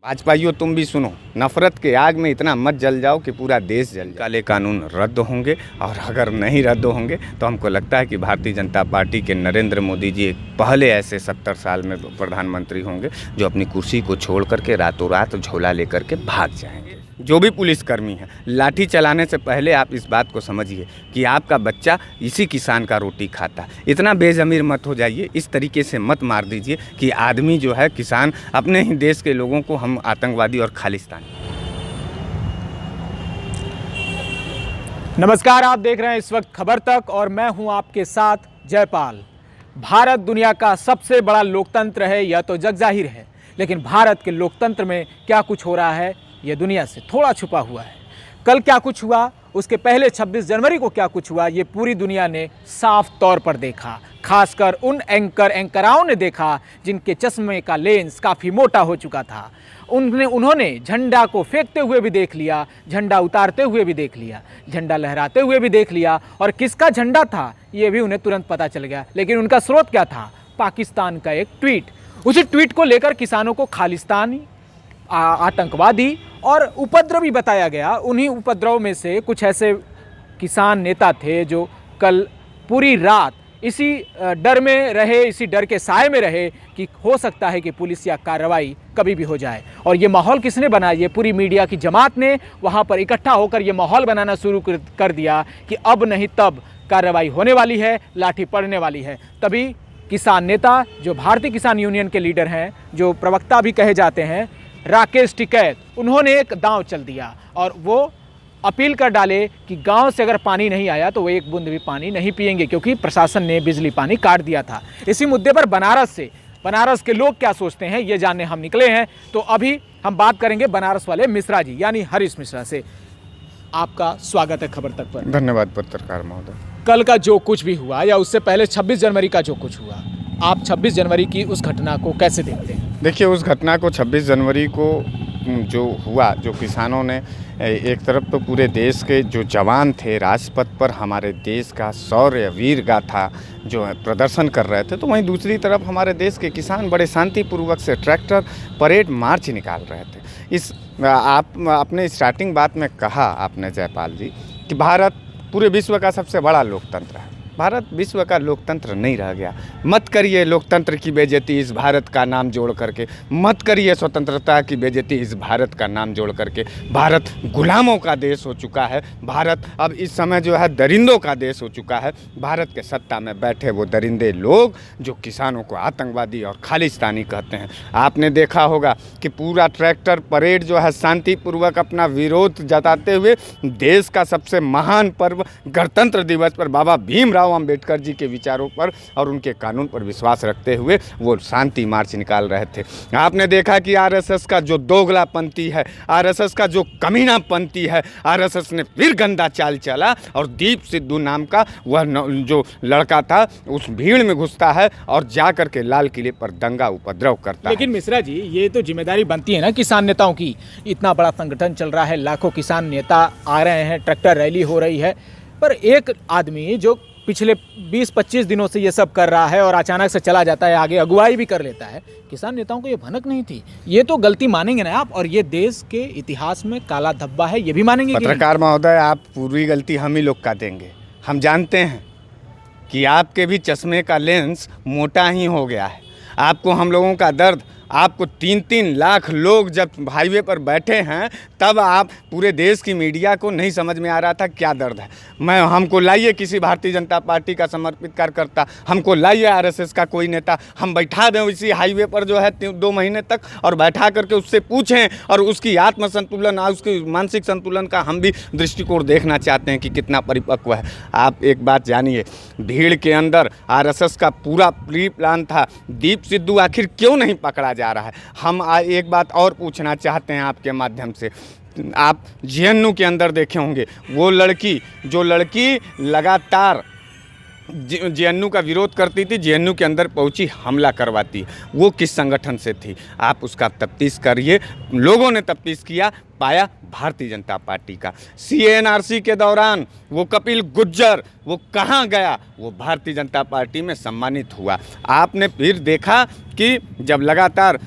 भाजपाइयों तुम भी सुनो, नफरत के आग में इतना मत जल जाओ कि पूरा देश जल जाए। काले कानून रद्द होंगे और अगर नहीं रद्द होंगे तो हमको लगता है कि भारतीय जनता पार्टी के नरेंद्र मोदी जी पहले ऐसे 70 साल में प्रधानमंत्री होंगे जो अपनी कुर्सी को छोड़ करके रातों रात झोला लेकर के भाग जाएंगे। जो भी पुलिसकर्मी है, लाठी चलाने से पहले आप इस बात को समझिए कि आपका बच्चा इसी किसान का रोटी खाता। इतना बेज़मीर मत हो जाइए, इस तरीके से मत मार दीजिए कि आदमी जो है किसान अपने ही देश के लोगों को हम आतंकवादी और खालिस्तानी। नमस्कार, आप देख रहे हैं इस वक्त खबर तक और मैं हूं आपके साथ जयपाल। भारत दुनिया का सबसे बड़ा लोकतंत्र है, यह तो जगजाहिर है, लेकिन भारत के लोकतंत्र में क्या कुछ हो रहा है यह दुनिया से थोड़ा छुपा हुआ है। कल क्या कुछ हुआ, उसके पहले 26 जनवरी को क्या कुछ हुआ, ये पूरी दुनिया ने साफ तौर पर देखा। खासकर उन एंकराओं ने देखा जिनके चश्मे का लेंस काफ़ी मोटा हो चुका था। उन्होंने झंडा को फेंकते हुए भी देख लिया, झंडा उतारते हुए भी देख लिया, झंडा लहराते हुए भी देख लिया, और किसका झंडा था ये भी उन्हें तुरंत पता चल गया। लेकिन उनका स्रोत क्या था? पाकिस्तान का एक ट्वीट। उसी ट्वीट को लेकर किसानों को खालिस्तानी, आतंकवादी और उपद्रवी बताया गया। उन्हीं उपद्रव में से कुछ ऐसे किसान नेता थे जो कल पूरी रात इसी डर में रहे, इसी डर के साए में रहे कि हो सकता है कि पुलिस या कार्रवाई कभी भी हो जाए। और ये माहौल किसने बनाया? ये पूरी मीडिया की जमात ने वहाँ पर इकट्ठा होकर ये माहौल बनाना शुरू कर दिया कि अब नहीं तब कार्रवाई होने वाली है, लाठी पड़ने वाली है। तभी किसान नेता जो भारतीय किसान यूनियन के लीडर हैं, जो प्रवक्ता भी कहे जाते हैं, राकेश टिकैत, उन्होंने एक दांव चल दिया और वो अपील कर डाले कि गांव से अगर पानी नहीं आया तो वो एक बूंद भी पानी नहीं पिएंगे, क्योंकि प्रशासन ने बिजली पानी काट दिया था। इसी मुद्दे पर बनारस के लोग क्या सोचते हैं ये जानने हम निकले हैं। तो अभी हम बात करेंगे बनारस वाले मिश्रा जी यानी हरीश मिश्रा से। आपका स्वागत है खबर तक पर। धन्यवाद पत्रकार महोदय। कल का जो कुछ भी हुआ या उससे पहले 26 जनवरी का जो कुछ हुआ, आप 26 जनवरी की उस घटना को कैसे देखते हैं? देखिए, उस घटना को 26 जनवरी को जो हुआ, जो किसानों ने एक तरफ तो पूरे देश के जो जवान थे राजपथ पर हमारे देश का शौर्य वीर गाथा जो है प्रदर्शन कर रहे थे, तो वहीं दूसरी तरफ हमारे देश के किसान बड़े शांतिपूर्वक से ट्रैक्टर परेड मार्च निकाल रहे थे। आप अपने स्टार्टिंग बात में कहा आपने जयपाल जी कि भारत पूरे विश्व का सबसे बड़ा लोकतंत्र है। भारत विश्व का लोकतंत्र नहीं रह गया। मत करिए लोकतंत्र की बेइज्जती इस भारत का नाम जोड़ करके, मत करिए स्वतंत्रता की बेइज्जती इस भारत का नाम जोड़ करके। भारत गुलामों का देश हो चुका है। भारत अब इस समय जो है दरिंदों का देश हो चुका है। भारत के सत्ता में बैठे वो दरिंदे लोग जो किसानों को आतंकवादी और खालिस्तानी कहते हैं। आपने देखा होगा कि पूरा ट्रैक्टर परेड जो है शांतिपूर्वक अपना विरोध जताते हुए देश का सबसे महान पर्व गणतंत्र दिवस पर बाबा भीमराव अंबेडकर जी के विचारों पर और उनके कानून पर विश्वास रखते हुए वो शांति मार्च निकाल रहे थे। आपने देखा कि आरएसएस का जो दोगलापंथी है, आरएसएस का जो कमीनापंथी है, आरएसएस ने फिर गंदा चाल चला और दीप सिद्धू नाम का वह जो लड़का था उस भीड़ में घुसता है और जा करके लाल किले पर दंगा उपद्रव करता है। लेकिन मिश्रा जी, ये तो जिम्मेदारी बनती है ना किसान नेताओं की। इतना बड़ा संगठन चल रहा है, लाखों किसान नेता आ रहे हैं, ट्रैक्टर रैली हो रही है, पर एक आदमी जो पिछले 20-25 दिनों से ये सब कर रहा है और अचानक से चला जाता है, आगे अगुवाई भी कर लेता है। किसान नेताओं को ये भनक नहीं थी। ये तो गलती मानेंगे ना आप? और ये देश के इतिहास में काला धब्बा है, ये भी मानेंगे? पत्रकार महोदय, आप पूरी गलती हम ही लोग का देंगे। हम जानते हैं कि आपके भी चश्मे का लेंस मोटा ही हो गया है। आपको हम लोगों का दर्द, आपको 3-3 लाख लोग जब हाईवे पर बैठे हैं तब आप पूरे देश की मीडिया को नहीं समझ में आ रहा था क्या दर्द है। हमको लाइए किसी भारतीय जनता पार्टी का समर्पित कार्यकर्ता, हमको लाइए आरएसएस का कोई नेता, हम बैठा दें इसी हाईवे पर जो है 2 महीने तक और बैठा करके उससे पूछें और उसकी आत्म संतुलन और उसकी मानसिक संतुलन का हम भी दृष्टिकोण देखना चाहते हैं कि कितना परिपक्व है। आप एक बात जानिए, भीड़ के अंदर आरएसएस का पूरा प्री प्लान था। दीप सिद्धू आखिर क्यों नहीं पकड़ा जा रहा है? हम एक बात और पूछना चाहते हैं आपके माध्यम से। आप जेएनयू के अंदर देखे होंगे वो लड़की लगातार जेएनयू का विरोध करती थी, जेएनयू के अंदर पहुंची हमला करवाती, वो किस संगठन से थी? आप उसका तफ्तीश करिए। लोगों ने तफ्तीश किया, पाया भारतीय जनता पार्टी का। CNRC के दौरान वो कपिल गुज्जर वो कहाँ गया? वो भारतीय जनता पार्टी में सम्मानित हुआ। आपने फिर देखा कि जब लगातार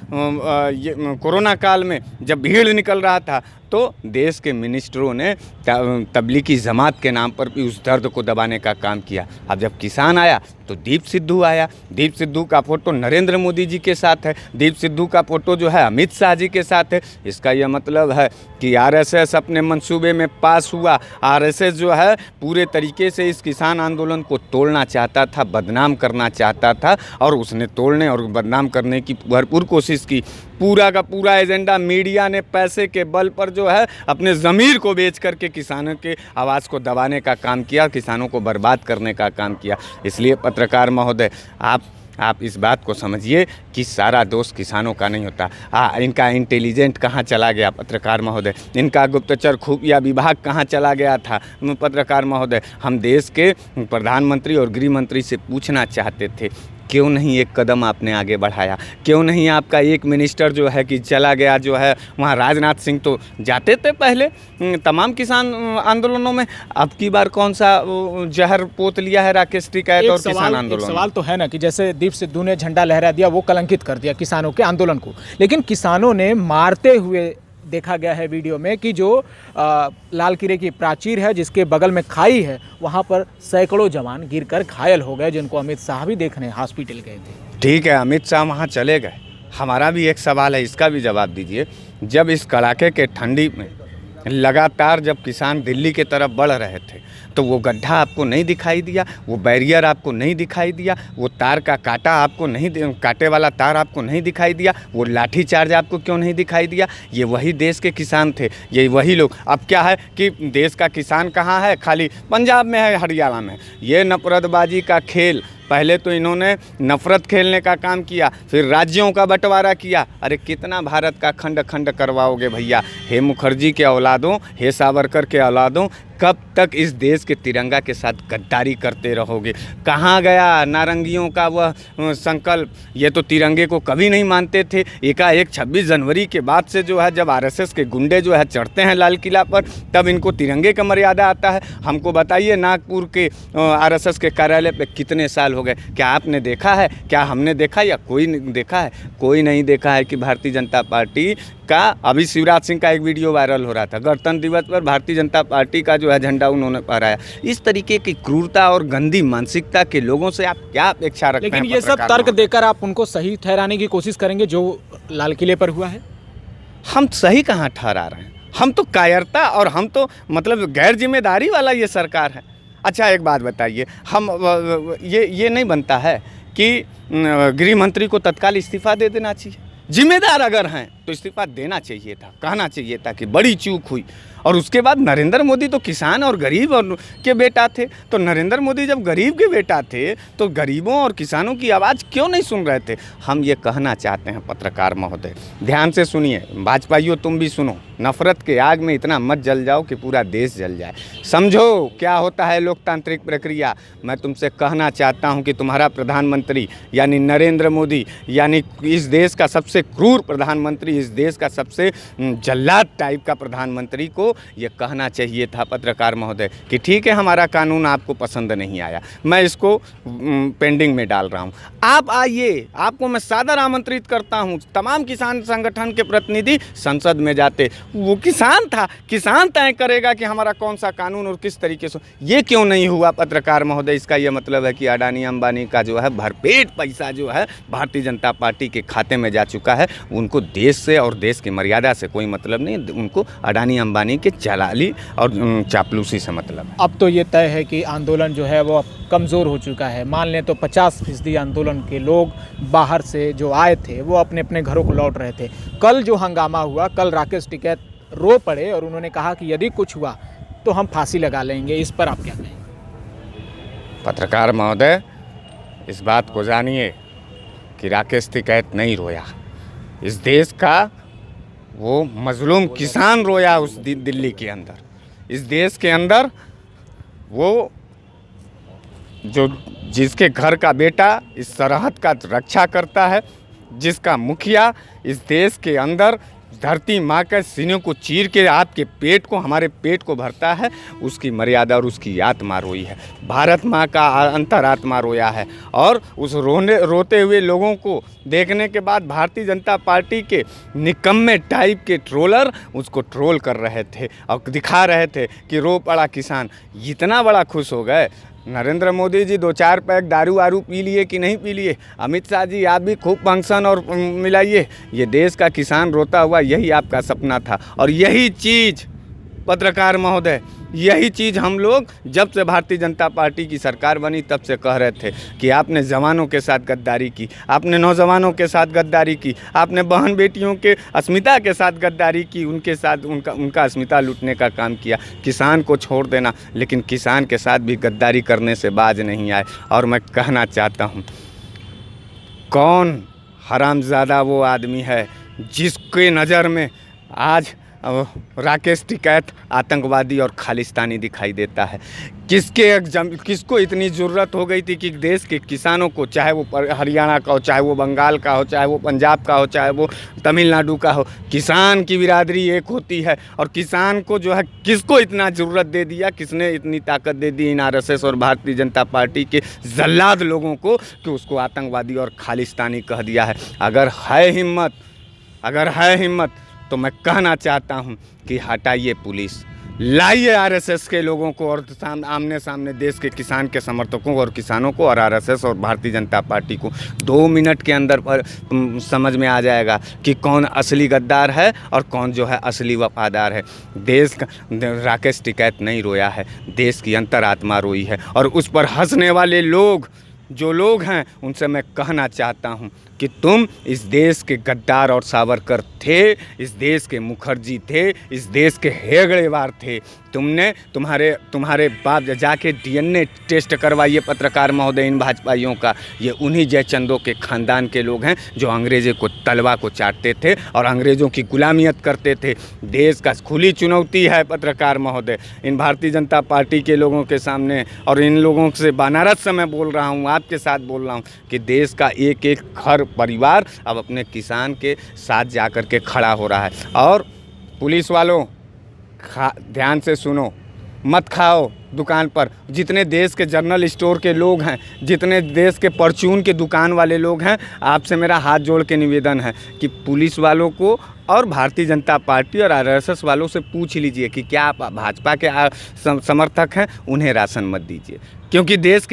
ये कोरोना काल में जब भीड़ निकल रहा था तो देश के मिनिस्टरों ने तबलीगी जमात के नाम पर भी उस दर्द को दबाने का काम किया। अब जब किसान आया तो दीप सिद्धू आया। दीप सिद्धू का फोटो नरेंद्र मोदी जी के साथ है, दीप सिद्धू का फोटो जो है अमित शाह जी के साथ है। इसका यह मतलब है कि RSS अपने मंसूबे में पास हुआ। RSS जो है पूरे तरीके से इस किसान आंदोलन को तोड़ना चाहता था, बदनाम करना चाहता था, और उसने तोड़ने और बदनाम करने की भरपूर कोशिश की। पूरा का पूरा एजेंडा मीडिया ने पैसे के बल पर जो है अपने ज़मीर को बेच करके किसानों के आवाज़ को दबाने का काम किया, किसानों को बर्बाद करने का काम किया। इसलिए पत्रकार महोदय, आप इस बात को समझिए कि सारा दोष किसानों का नहीं होता। इनका इंटेलिजेंट कहाँ चला गया पत्रकार महोदय? इनका गुप्तचर खुफिया विभाग कहाँ चला गया था पत्रकार महोदय? हम देश के प्रधानमंत्री और गृह मंत्री से पूछना चाहते थे, क्यों नहीं एक कदम आपने आगे बढ़ाया? क्यों नहीं आपका एक मिनिस्टर जो है कि चला गया जो है वहाँ? राजनाथ सिंह तो जाते थे पहले तमाम किसान आंदोलनों में। अब की बार कौन सा जहर पोत लिया है राकेश टिकैत और किसान आंदोलन? सवाल तो है ना कि जैसे दीप सिद्धू ने झंडा लहरा दिया, वो कलंकित कर दिया किसानों के आंदोलन को, लेकिन किसानों ने मारते हुए देखा गया है वीडियो में कि जो लाल किले की प्राचीर है जिसके बगल में खाई है, वहाँ पर सैकड़ों जवान गिरकर घायल हो गए, जिनको अमित शाह भी देखने हॉस्पिटल गए थे। ठीक है, अमित शाह वहाँ चले गए। हमारा भी एक सवाल है, इसका भी जवाब दीजिए। जब इस कड़ाके के ठंडी में लगातार जब किसान दिल्ली के तरफ बढ़ रहे थे तो वो गड्ढा आपको नहीं दिखाई दिया? वो बैरियर आपको नहीं दिखाई दिया? वो तार का कांटा आपको नहीं, कांटे वाला तार आपको नहीं दिखाई दिया? वो लाठी चार्ज आपको क्यों नहीं दिखाई दिया? ये वही देश के किसान थे, ये वही लोग। अब क्या है कि देश का किसान कहाँ है? खाली पंजाब में है, हरियाणा में। ये नफरतबाजी का खेल, पहले तो इन्होंने नफ़रत खेलने का काम किया, फिर राज्यों का बंटवारा किया। अरे कितना भारत का खंड खंड करवाओगे भैया? हे मुखर्जी के औलादों, हे सावरकर के औलादों, कब तक इस देश के तिरंगा के साथ गद्दारी करते रहोगे? कहाँ गया नारंगियों का वह संकल्प? ये तो तिरंगे को कभी नहीं मानते थे। एकाएक 26 जनवरी के बाद से जो है जब RSS के गुंडे जो है चढ़ते हैं लाल किला पर, तब इनको तिरंगे का मर्यादा आता है। हमको बताइए नागपुर के RSS के कार्यालय पे कितने साल हो गए? क्या आपने देखा है? क्या हमने देखा या कोई नहीं देखा है? कोई नहीं देखा है कि भारतीय जनता पार्टी का, अभी शिवराज सिंह का एक वीडियो वायरल हो रहा था, गणतंत्र दिवस पर भारतीय जनता पार्टी का जो है झंडा उन्होंने फहराया। इस तरीके की क्रूरता और गंदी मानसिकता के लोगों से आप क्या अपेक्षा रखते हैं? लेकिन ये सब तर्क देकर आप उनको सही ठहराने की कोशिश करेंगे जो लाल किले पर हुआ है? हम सही कहाँ ठहरा रहे हैं? हम तो कायरता और हम तो मतलब गैर जिम्मेदारी वाला ये सरकार है। अच्छा एक बात बताइए, हम ये नहीं बनता है कि गृह मंत्री को तत्काल इस्तीफा दे देना चाहिए? जिम्मेदार अगर हैं तो इस्तीफा देना चाहिए था, कहना चाहिए था कि बड़ी चूक हुई। और उसके बाद नरेंद्र मोदी तो किसान और गरीब और के बेटा थे, तो नरेंद्र मोदी जब गरीब के बेटा थे तो गरीबों और किसानों की आवाज़ क्यों नहीं सुन रहे थे? हम ये कहना चाहते हैं पत्रकार महोदय, ध्यान से सुनिए, भाजपाइयों तुम भी सुनो, नफरत के आग में इतना मत जल जाओ कि पूरा देश जल जाए। समझो क्या होता है लोकतांत्रिक प्रक्रिया। मैं तुमसे कहना चाहता हूँ कि तुम्हारा प्रधानमंत्री यानी नरेंद्र मोदी, यानी इस देश का सबसे क्रूर प्रधानमंत्री, इस देश का सबसे जल्लाद टाइप का प्रधानमंत्री को ये कहना चाहिए था पत्रकार महोदय कि ठीक है हमारा कानून आपको पसंद नहीं आया, मैं इसको पेंडिंग में डाल रहा हूँ, आप आइए, आपको मैं सादर आमंत्रित करता हूँ। तमाम किसान संगठन के प्रतिनिधि संसद में जाते, वो किसान था, किसान तय करेगा कि हमारा कौन सा कानून और किस तरीके से। ये क्यों नहीं हुआ पत्रकार महोदय? इसका ये मतलब है कि अडानी अंबानी का जो है भरपेट पैसा जो है भारतीय जनता पार्टी के खाते में जा चुका है। उनको देश से और देश की मर्यादा से कोई मतलब नहीं, उनको अडानी अंबानी के जलाली और चापलूसी से मतलब है। अब तो ये तय है कि आंदोलन जो है वो कमज़ोर हो चुका है। मान लें तो 50% आंदोलन के लोग बाहर से जो आए थे वो अपने अपने घरों को लौट रहे थे। कल जो हंगामा हुआ, कल राकेश टिकैत रो पड़े और उन्होंने कहा कि यदि कुछ हुआ तो हम फांसी लगा लेंगे। इस पर आप क्या कहेंगे? पत्रकार महोदय, इस बात को जानिए कि राकेश टिकैत नहीं रोया, इस देश का वो मजलूम किसान रोया उस दिल्ली के अंदर। इस देश के अंदर वो जो जिसके घर का बेटा इस सरहद का रक्षा करता है, जिसका मुखिया इस देश के अंदर धरती माँ के सीने को चीर के आपके पेट को, हमारे पेट को भरता है, उसकी मर्यादा और उसकी आत्मा रोई है। भारत माँ का अंतरात्मा रोया है। और उस रोते हुए लोगों को देखने के बाद भारतीय जनता पार्टी के निकम्मे टाइप के ट्रोलर उसको ट्रोल कर रहे थे और दिखा रहे थे कि रो पड़ा किसान। इतना बड़ा खुश हो गए। नरेंद्र मोदी जी 2-4 पैक दारू वारू पी लिए कि नहीं पी लिए? अमित शाह जी आप भी खूब फंक्शन और मिलाइए। ये देश का किसान रोता हुआ, यही आपका सपना था। और यही चीज़ पत्रकार महोदय, यही चीज़ हम लोग जब से भारतीय जनता पार्टी की सरकार बनी तब से कह रहे थे कि आपने जवानों के साथ गद्दारी की, आपने नौजवानों के साथ गद्दारी की, आपने बहन बेटियों के अस्मिता के साथ गद्दारी की, उनके साथ उनका अस्मिता लूटने का काम किया। किसान को छोड़ देना, लेकिन किसान के साथ भी गद्दारी करने से बाज नहीं आए। और मैं कहना चाहता हूँ, कौन हरामज़ादा वो आदमी है जिसके नज़र में आज राकेश टिकैत आतंकवादी और खालिस्तानी दिखाई देता है? किसको इतनी ज़रूरत हो गई थी कि देश के किसानों को, चाहे वो हरियाणा का हो, चाहे वो बंगाल का हो, चाहे वो पंजाब का हो, चाहे वो तमिलनाडु का हो, किसान की बिरादरी एक होती है। और किसान को जो है, किसको इतना ज़रूरत दे दिया, किसने इतनी ताकत दे दी इन आरएसएस और भारतीय जनता पार्टी के जल्लाद लोगों को कि उसको आतंकवादी और खालिस्तानी कह दिया है? अगर है हिम्मत तो मैं कहना चाहता हूं कि हटाइए पुलिस, लाइए आरएसएस के लोगों को और आमने सामने देश के किसान के समर्थकों और किसानों को और आरएसएस और भारतीय जनता पार्टी को। 2 मिनट के अंदर पर समझ में आ जाएगा कि कौन असली गद्दार है और कौन जो है असली वफादार है। देश का राकेश टिकैत नहीं रोया है, देश की अंतरात्मा रोई है। और उस पर हंसने वाले लोग जो लोग हैं, उनसे मैं कहना चाहता हूं कि तुम इस देश के गद्दार और सावरकर थे, इस देश के मुखर्जी थे, इस देश के हेगड़ेवार थे। तुम्हारे बाप जाके डीएनए टेस्ट करवाइए पत्रकार महोदय इन भाजपाइयों का। ये उन्हीं जयचंदों के खानदान के लोग हैं जो अंग्रेज़ों को तलवा को चाटते थे और अंग्रेज़ों की गुलामियत करते थे। देश का खुली चुनौती है पत्रकार महोदय इन भारतीय जनता पार्टी के लोगों के सामने। और इन लोगों से बनारस से मैं बोल रहा हूँ, आपके साथ बोल रहा हूँ कि देश का एक एक हर परिवार अब अपने किसान के साथ जाकर के खड़ा हो रहा है। और पुलिस वालों, ध्यान से सुनो, मत खाओ दुकान पर। जितने देश के जनरल स्टोर के लोग हैं, जितने देश के परचून के दुकान वाले लोग हैं, आपसे मेरा हाथ जोड़ के निवेदन है कि पुलिस वालों को और भारतीय जनता पार्टी और आरएसएस वालों से पूछ लीजिए कि क्या आप भाजपा के समर्थक हैं, उन्हें राशन मत दीजिए। क्योंकि देश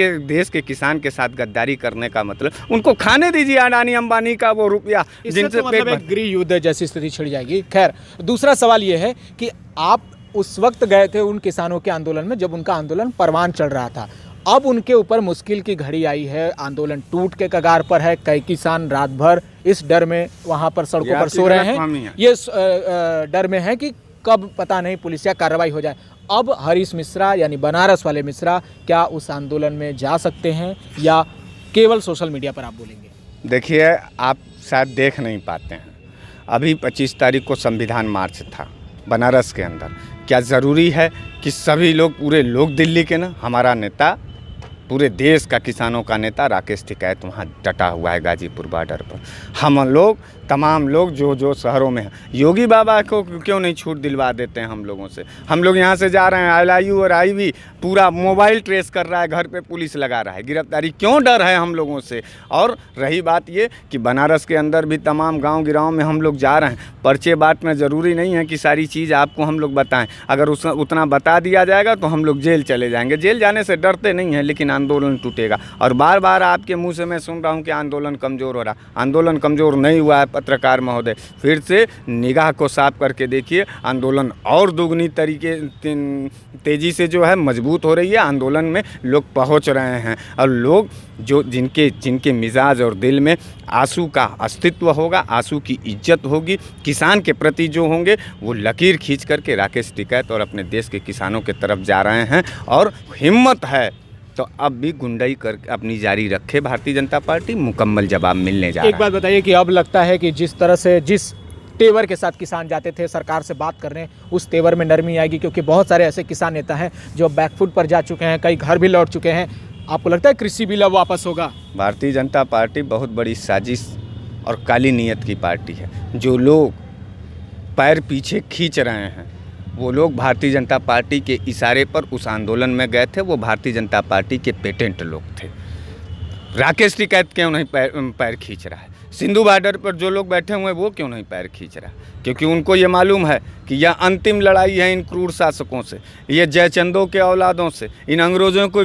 के किसान के साथ गद्दारी करने का मतलब, उनको खाने दीजिए अडानी अंबानी का वो रुपया जिनसे तो मतलब एक गृह युद्ध जैसी स्थिति छिड़ जाएगी। खैर, दूसरा सवाल ये है कि आप उस वक्त गए थे उन किसानों के आंदोलन में जब उनका आंदोलन परवान चल रहा था। अब उनके ऊपर मुश्किल की घड़ी आई है, आंदोलन टूट के कगार पर है। कई किसान रात भर इस डर में वहां पर सड़कों पर सो रहे हैं, ये डर में है कि कब पता नहीं पुलिसिया कार्रवाई हो जाए। अब हरीश मिश्रा यानी बनारस वाले मिश्रा क्या उस आंदोलन में जा सकते हैं या केवल सोशल मीडिया पर आप बोलेंगे? देखिए, आप शायद देख नहीं पाते हैं, अभी 25 तारीख को संविधान मार्च था बनारस के अंदर। क्या ज़रूरी है कि सभी लोग, पूरे लोग दिल्ली के ना, हमारा नेता, पूरे देश का किसानों का नेता राकेश टिकैत वहाँ डटा हुआ है गाजीपुर बॉर्डर पर। हम लोग, तमाम लोग जो शहरों में हैं, योगी बाबा को क्यों नहीं छूट दिलवा देते हैं हम लोगों से? हम लोग यहाँ से जा रहे हैं, LIU और IB पूरा मोबाइल ट्रेस कर रहा है, घर पे पुलिस लगा रहा है, गिरफ्तारी क्यों डर है हम लोगों से? और रही बात ये कि बनारस के अंदर भी तमाम गाँव गिराव में हम लोग जा रहे हैं, पर्चे बांटना ज़रूरी नहीं है कि सारी चीज़ आपको हम लोग बताएं। अगर उतना बता दिया जाएगा तो हम लोग जेल चले जाएंगे। जेल जाने से डरते नहीं हैं, लेकिन आंदोलन टूटेगा। और बार बार आपके मुँह से मैं सुन रहा हूँ कि आंदोलन कमज़ोर हो रहा। आंदोलन कमज़ोर नहीं हुआ है पत्रकार महोदय, फिर से निगाह को साफ करके देखिए। आंदोलन और दुगनी तेज़ी से जो है मजबूत हो रही है। आंदोलन में लोग पहुंच रहे हैं और लोग जो जिनके मिजाज और दिल में आंसू का अस्तित्व होगा, आंसू की इज्जत होगी, किसान के प्रति जो होंगे, वो लकीर खींच करके राकेश टिकैत और अपने देश के किसानों की तरफ जा रहे हैं। और हिम्मत है तो अब भी गुंडाई कर अपनी जारी रखे भारतीय जनता पार्टी, मुकम्मल जवाब मिलने जा रहा है। एक बात बताइए कि अब लगता है कि जिस तरह से जिस तेवर के साथ किसान जाते थे सरकार से बात करने, उस तेवर में नरमी आएगी? क्योंकि बहुत सारे ऐसे किसान नेता हैं जो बैकफुट पर जा चुके हैं, कई घर भी लौट चुके हैं। आपको लगता है कृषि बिल अब वापस होगा? भारतीय जनता पार्टी बहुत बड़ी साजिश और काली नीयत की पार्टी है। जो लोग पैर पीछे खींच रहे हैं, वो लोग भारतीय जनता पार्टी के इशारे पर उस आंदोलन में गए थे। वो भारतीय जनता पार्टी के पेटेंट लोग थे। राकेश टिकैत क्यों नहीं पैर खींच रहा है? सिंधु बॉर्डर पर जो लोग बैठे हुए हैं वो क्यों नहीं पैर खींच रहा? क्योंकि उनको ये मालूम है कि यह अंतिम लड़ाई है इन क्रूर शासकों से, ये जयचंदों के औलादों से, इन अंग्रेज़ों को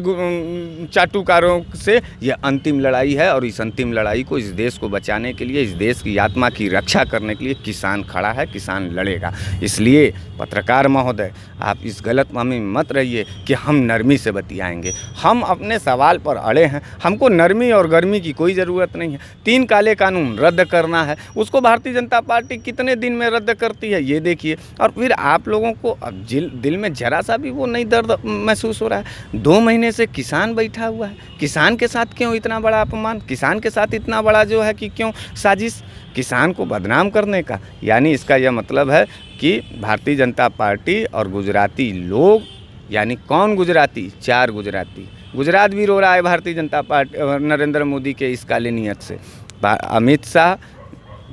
चाटुकारों से यह अंतिम लड़ाई है। और इस अंतिम लड़ाई को इस देश को बचाने के लिए, इस देश की आत्मा की रक्षा करने के लिए किसान खड़ा है, किसान लड़ेगा। इसलिए पत्रकार महोदय, आप इस गलतफहमी में मत रहिए कि हम नरमी से बतियाएंगे। हम अपने सवाल पर अड़े हैं, हमको नरमी और गर्मी की कोई ज़रूरत नहीं है। 3 काले कानून रद्द करना है, उसको भारतीय जनता पार्टी कितने दिन में रद्द करती है ये देखिए। और फिर आप लोगों को अब दिल में जरा सा भी वो नहीं दर्द महसूस हो रहा है। 2 महीने से किसान बैठा हुआ है, किसान के साथ क्यों इतना बड़ा अपमान, किसान के साथ इतना बड़ा जो है कि क्यों साजिश, किसान को बदनाम करने का? यानी इसका यह मतलब है कि भारतीय जनता पार्टी और गुजराती लोग, यानी कौन गुजराती? 4 गुजराती, गुजरात भी रो रहा है भारतीय जनता पार्टी नरेंद्र मोदी के इस काली नीयत से। अमित शाह,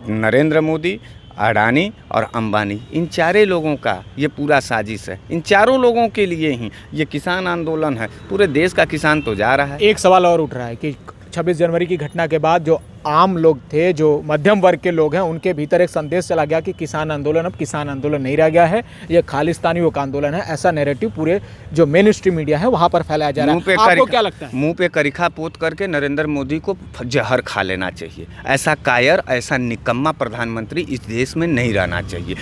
नरेंद्र मोदी, अडानी और अंबानी, इन 4 लोगों का ये पूरा साजिश है। इन 4 लोगों के लिए ही ये किसान आंदोलन है। पूरे देश का किसान तो जा रहा है। एक सवाल और उठ रहा है कि 26 जनवरी की घटना के बाद जो आम लोग थे, जो मध्यम वर्ग के लोग हैं, उनके भीतर एक संदेश चला गया कि किसान आंदोलन अब किसान आंदोलन नहीं रह गया है, ये खालिस्तानी का आंदोलन है। ऐसा नैरेटिव पूरे जो मेन स्ट्रीम मीडिया है वहाँ पर फैलाया जा रहा है। आपको क्या लगता है? मुंह पे करिखा पोत करके नरेंद्र मोदी को जहर खा लेना चाहिए। ऐसा कायर, ऐसा निकम्मा प्रधानमंत्री इस देश में नहीं रहना चाहिए।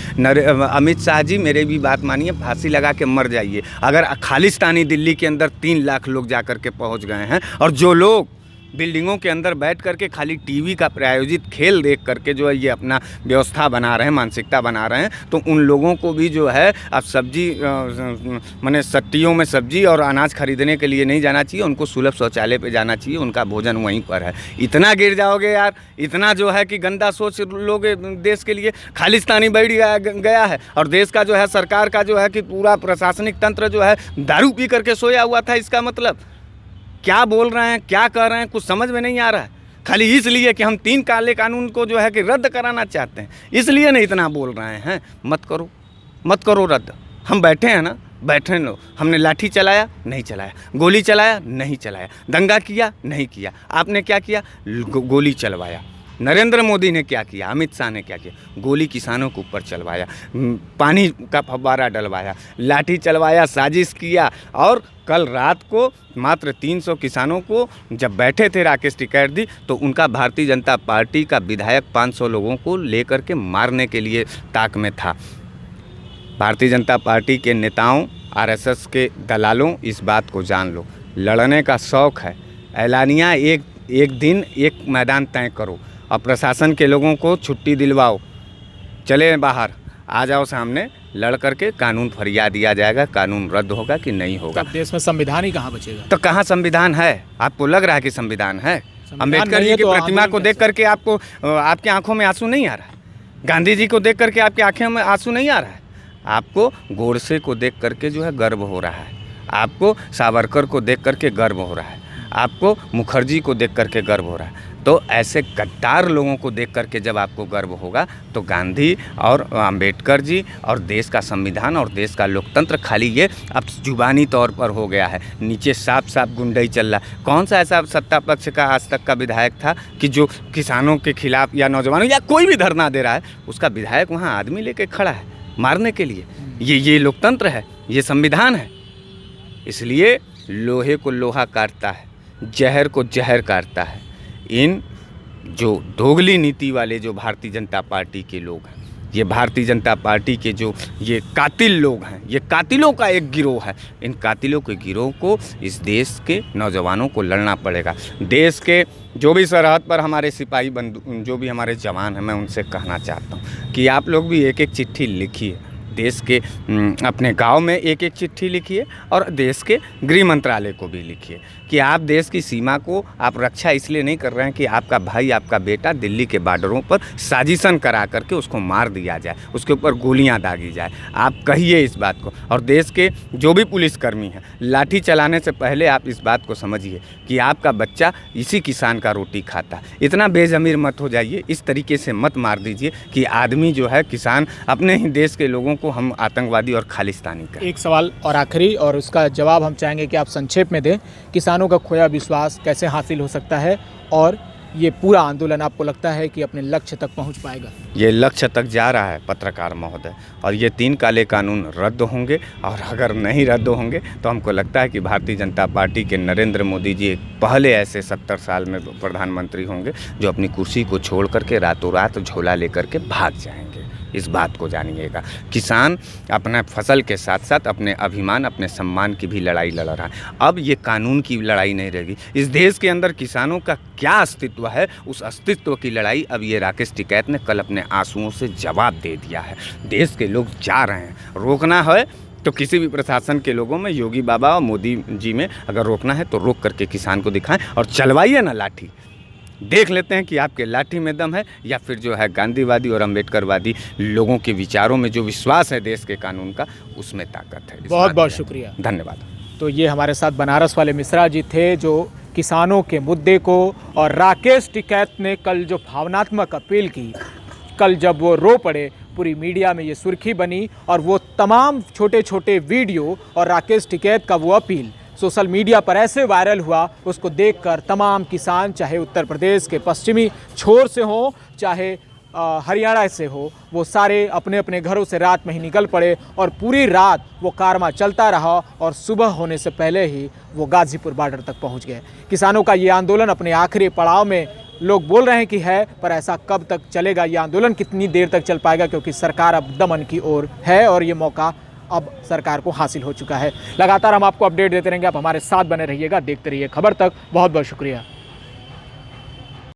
अमित शाह जी, मेरे भी बात मानिए, फांसी लगा के मर जाइए। अगर खालिस्तानी दिल्ली के अंदर 3 लाख लोग जा कर के पहुँच गए हैं, और जो लोग बिल्डिंगों के अंदर बैठ करके खाली टीवी का प्रायोजित खेल देख करके जो है ये अपना व्यवस्था बना रहे हैं, मानसिकता बना रहे हैं, तो उन लोगों को भी जो है अब सब्जी माने सट्टियों में सब्जी और अनाज खरीदने के लिए नहीं जाना चाहिए, उनको सुलभ शौचालय पे जाना चाहिए, उनका भोजन वहीं पर है। इतना गिर जाओगे यार, इतना जो है कि गंदा सोच लोगे देश के लिए। खालिस्तानी बैठ गया है और देश का जो है, सरकार का जो है कि पूरा प्रशासनिक तंत्र जो है दारू पी करके सोया हुआ था। इसका मतलब क्या बोल रहे हैं, क्या कर रहे हैं, कुछ समझ में नहीं आ रहा है। खाली इसलिए कि हम 3 काले कानून को जो है कि रद्द कराना चाहते हैं, इसलिए नहीं इतना बोल रहे हैं। मत करो रद्द। हम बैठे हैं ना, बैठे लो। हमने लाठी चलाया, नहीं चलाया, गोली चलाया, नहीं चलाया, दंगा किया, नहीं किया। आपने क्या किया? गोली चलवाया। नरेंद्र मोदी ने क्या किया? अमित शाह ने क्या किया? गोली किसानों के ऊपर चलवाया, पानी का फव्वारा डलवाया, लाठी चलवाया, साजिश किया। और कल रात को मात्र 300 किसानों को जब बैठे थे राकेश टिकैत जी, तो उनका भारतीय जनता पार्टी का विधायक 500 लोगों को लेकर के मारने के लिए ताक में था। भारतीय जनता पार्टी के नेताओं, आरएसएस के दलालों, इस बात को जान लो। लड़ने का शौक़ है, ऐलानिया एक दिन एक मैदान तय करो और प्रशासन के लोगों को छुट्टी दिलवाओ, चले बाहर आ जाओ, सामने लड़ करके कानून फरिया दिया जाएगा, कानून रद्द होगा कि नहीं होगा। तब देश में संविधान ही कहाँ बचेगा? तो कहाँ संविधान है? आपको लग रहा है कि संविधान है? अम्बेडकर जी की प्रतिमा को देख करके आपको आपकी आंखों में आंसू नहीं आ रहा है? गांधी जी को देख करके आपकी आंखों में आंसू नहीं आ रहा है? आपको गोडसे को देख करके जो है गर्व हो रहा है, आपको सावरकर को देख करके गर्व हो रहा है, आपको मुखर्जी को देख करके गर्व हो रहा है। तो ऐसे गद्दार लोगों को देख करके जब आपको गर्व होगा, तो गांधी और अंबेडकर जी और देश का संविधान और देश का लोकतंत्र खाली ये अब जुबानी तौर पर हो गया है, नीचे साफ साफ गुंडाई चल रहा है। कौन सा ऐसा सत्ता पक्ष का आज तक का विधायक था कि जो किसानों के खिलाफ या नौजवानों या कोई भी धरना दे रहा है, उसका विधायक वहाँ आदमी लेके खड़ा है मारने के लिए? ये लोकतंत्र है, ये संविधान है। इसलिए लोहे को लोहा काटता है, जहर को जहर काटता है। इन जो दोगली नीति वाले जो भारतीय जनता पार्टी के लोग हैं, ये भारतीय जनता पार्टी के जो ये कातिल लोग हैं, ये कातिलों का एक गिरोह है। इन कातिलों के गिरोह को इस देश के नौजवानों को लड़ना पड़ेगा। देश के जो भी सरहद पर हमारे सिपाही बंधु, जो भी हमारे जवान हैं, मैं उनसे कहना चाहता हूँ कि आप लोग भी एक एक चिट्ठी लिखिए, देश के अपने गांव में एक एक चिट्ठी लिखिए और देश के गृह मंत्रालय को भी लिखिए कि आप देश की सीमा को आप रक्षा इसलिए नहीं कर रहे हैं कि आपका भाई, आपका बेटा दिल्ली के बॉर्डरों पर साजिशन करा करके उसको मार दिया जाए, उसके ऊपर गोलियां दागी जाए। आप कहिए इस बात को। और देश के जो भी पुलिसकर्मी हैं, लाठी चलाने से पहले आप इस बात को समझिए कि आपका बच्चा इसी किसान का रोटी खाता। इतना बेज़मीर मत हो जाइए, इस तरीके से मत मार दीजिए कि आदमी जो है, किसान अपने ही देश के लोगों को हम आतंकवादी और खालिस्तानी करें। एक सवाल और आखिरी, और उसका जवाब हम चाहेंगे कि आप संक्षेप में दें। किसानों का खोया विश्वास कैसे हासिल हो सकता है और ये पूरा आंदोलन आपको लगता है कि अपने लक्ष्य तक पहुंच पाएगा? ये लक्ष्य तक जा रहा है पत्रकार महोदय, और ये 3 काले कानून रद्द होंगे। और अगर नहीं रद्द होंगे तो हमको लगता है कि भारतीय जनता पार्टी के नरेंद्र मोदी जी पहले ऐसे 70 साल में प्रधानमंत्री होंगे जो अपनी कुर्सी को छोड़ करके रातों रात झोला लेकर के भाग जाएंगे। इस बात को जानिएगा। किसान अपना फसल के साथ साथ अपने अभिमान, अपने सम्मान की भी लड़ाई लड़ रहा है। अब ये कानून की लड़ाई नहीं रहेगी। इस देश के अंदर किसानों का क्या अस्तित्व है, उस अस्तित्व की लड़ाई अब ये राकेश टिकैत ने कल अपने आंसुओं से जवाब दे दिया है। देश के लोग जा रहे हैं। रोकना है तो किसी भी प्रशासन के लोगों में, योगी बाबा और मोदी जी में अगर रोकना है तो रोक करके किसान को दिखाएं और चलवाइए ना लाठी। देख लेते हैं कि आपके लाठी में दम है या फिर जो है गांधीवादी और अम्बेडकरवादी लोगों के विचारों में जो विश्वास है देश के कानून का, उसमें ताकत है। बहुत बहुत शुक्रिया, धन्यवाद। तो ये हमारे साथ बनारस वाले मिश्रा जी थे जो किसानों के मुद्दे को, और राकेश टिकैत ने कल जो भावनात्मक अपील की, कल जब वो रो पड़े, पूरी मीडिया में ये सुर्खी बनी, और वो तमाम छोटे छोटे वीडियो और राकेश टिकैत का वो अपील सोशल मीडिया पर ऐसे वायरल हुआ, उसको देखकर तमाम किसान, चाहे उत्तर प्रदेश के पश्चिमी छोर से हो, चाहे हरियाणा से हो, वो सारे अपने अपने घरों से रात में ही निकल पड़े और पूरी रात वो कारवां चलता रहा और सुबह होने से पहले ही वो गाजीपुर बॉर्डर तक पहुंच गए। किसानों का ये आंदोलन अपने आखिरी पड़ाव में लोग बोल रहे हैं कि है, पर ऐसा कब तक चलेगा, ये आंदोलन कितनी देर तक चल पाएगा, क्योंकि सरकार अब दमन की ओर है और ये मौका अब सरकार को हासिल हो चुका है। लगातार हम आपको अपडेट देते रहेंगे, आप हमारे साथ बने रहिएगा, देखते रहिए खबर तक। बहुत बहुत शुक्रिया।